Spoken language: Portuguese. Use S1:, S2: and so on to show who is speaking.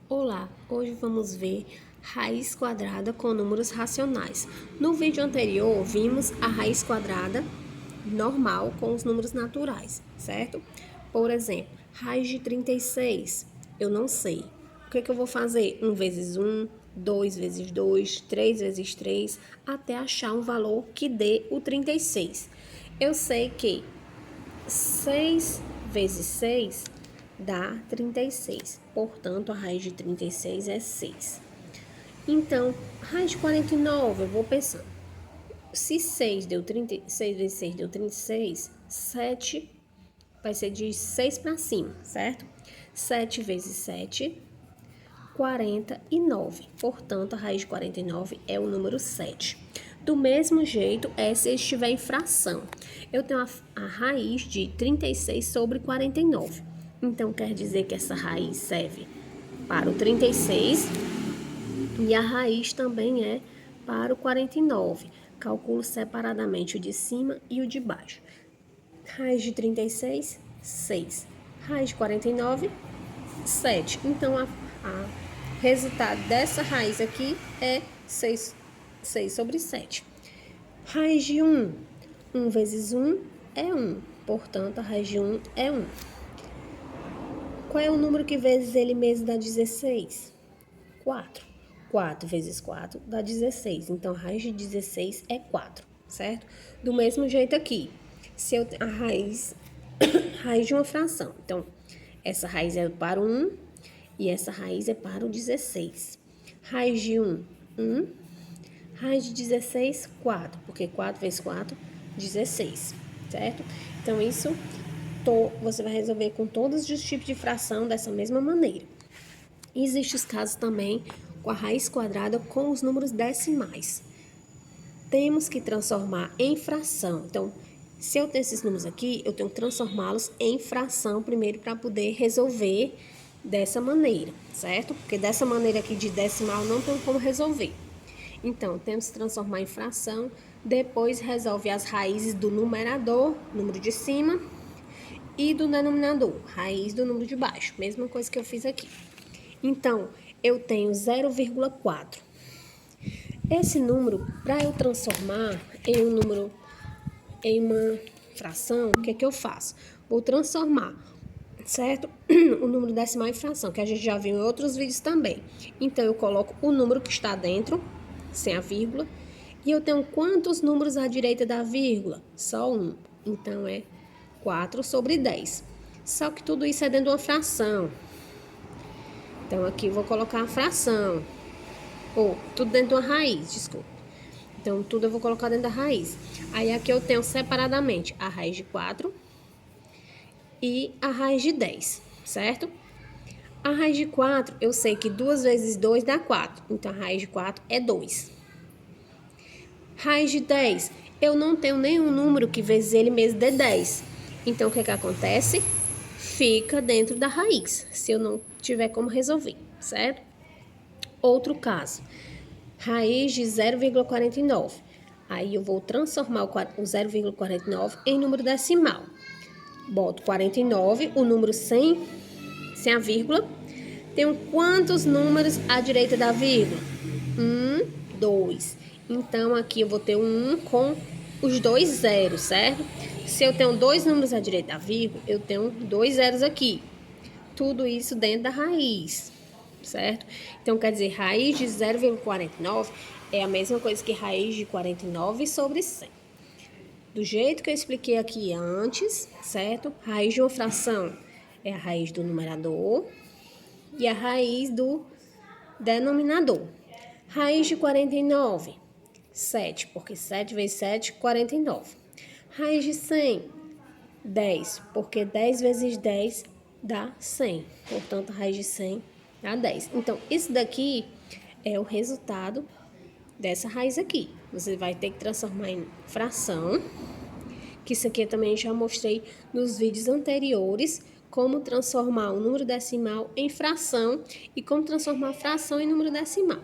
S1: Olá, hoje vamos ver raiz quadrada com números racionais. No vídeo anterior, vimos a raiz quadrada normal com os números naturais, certo? Por exemplo, raiz de 36, eu não sei. O que eu vou fazer? 1 vezes 1, 2 vezes 2, 3 vezes 3, até achar um valor que dê o 36. Eu sei que 6 vezes 6 dá 36. Portanto, a raiz de 36 é 6. Então, raiz de 49, eu vou pensar. Se 6 deu 36 vezes 6 deu 36, 7 vai ser de 6 para cima, certo? 7 vezes 7, 49. Portanto, a raiz de 49 é o número 7. Do mesmo jeito, se estiver em fração. Eu tenho a raiz de 36 sobre 49. Então, quer dizer que essa raiz serve para o 36 e a raiz também é para o 49. Calculo separadamente o de cima e o de baixo. Raiz de 36, 6. Raiz de 49, 7. Então, a resultado dessa raiz aqui é 6 sobre 7. Raiz de 1. 1 vezes 1 é 1. Portanto, a raiz de 1 é 1. Qual é o número que vezes ele mesmo dá 16? 4. 4 vezes 4 dá 16. Então, a raiz de 16 é 4, certo? Do mesmo jeito aqui. Se eu a raiz de uma fração. Então, essa raiz é para o 1 e essa raiz é para o 16. Raiz de 1, 1. Raiz de 16, 4. Porque 4 vezes 4, 16, certo? Então, isso você vai resolver com todos os tipos de fração dessa mesma maneira. Existem os casos também com a raiz quadrada com os números decimais. Temos que transformar em fração. Então, se eu tenho esses números aqui, eu tenho que transformá-los em fração primeiro para poder resolver dessa maneira, certo? Porque dessa maneira aqui de decimal não tem como resolver. Então, temos que transformar em fração, depois resolve as raízes do numerador, número de cima, e do denominador, raiz do número de baixo. Mesma coisa que eu fiz aqui. Então, eu tenho 0,4. Esse número, para eu transformar em um número, em uma fração, o que eu faço? Vou transformar, certo? O número decimal em fração, que a gente já viu em outros vídeos também. Então, eu coloco o número que está dentro, sem a vírgula, e eu tenho quantos números à direita da vírgula? Só um. Então, é 4 sobre 10. Só que tudo isso é dentro de uma fração. Então, aqui eu vou colocar a fração. Ou, tudo dentro de uma raiz, desculpa. Então, tudo eu vou colocar dentro da raiz. Aí, aqui eu tenho separadamente a raiz de 4 e a raiz de 10, certo? A raiz de 4, eu sei que 2 vezes 2 dá 4. Então, a raiz de 4 é 2. Raiz de 10, eu não tenho nenhum número que vezes ele mesmo dê 10. Então, o que acontece? Fica dentro da raiz, se eu não tiver como resolver, certo? Outro caso, raiz de 0,49. Aí, eu vou transformar o 0,49 em número decimal. Boto 49, o número sem a vírgula. Tenho quantos números à direita da vírgula? 1, 2. Então, aqui eu vou ter um 1 com os dois zeros, certo? Se eu tenho dois números à direita da vírgula, eu tenho dois zeros aqui. Tudo isso dentro da raiz, certo? Então, quer dizer, raiz de 0,49 é a mesma coisa que raiz de 49 sobre 100. Do jeito que eu expliquei aqui antes, certo? Raiz de uma fração é a raiz do numerador e a raiz do denominador. Raiz de 49, 7, porque 7 vezes 7, 49. Raiz de 100, 10, porque 10 vezes 10 dá 100. Portanto, a raiz de 100 dá 10. Então, isso daqui é o resultado dessa raiz aqui. Você vai ter que transformar em fração, que isso aqui eu também já mostrei nos vídeos anteriores, como transformar o número decimal em fração e como transformar a fração em número decimal.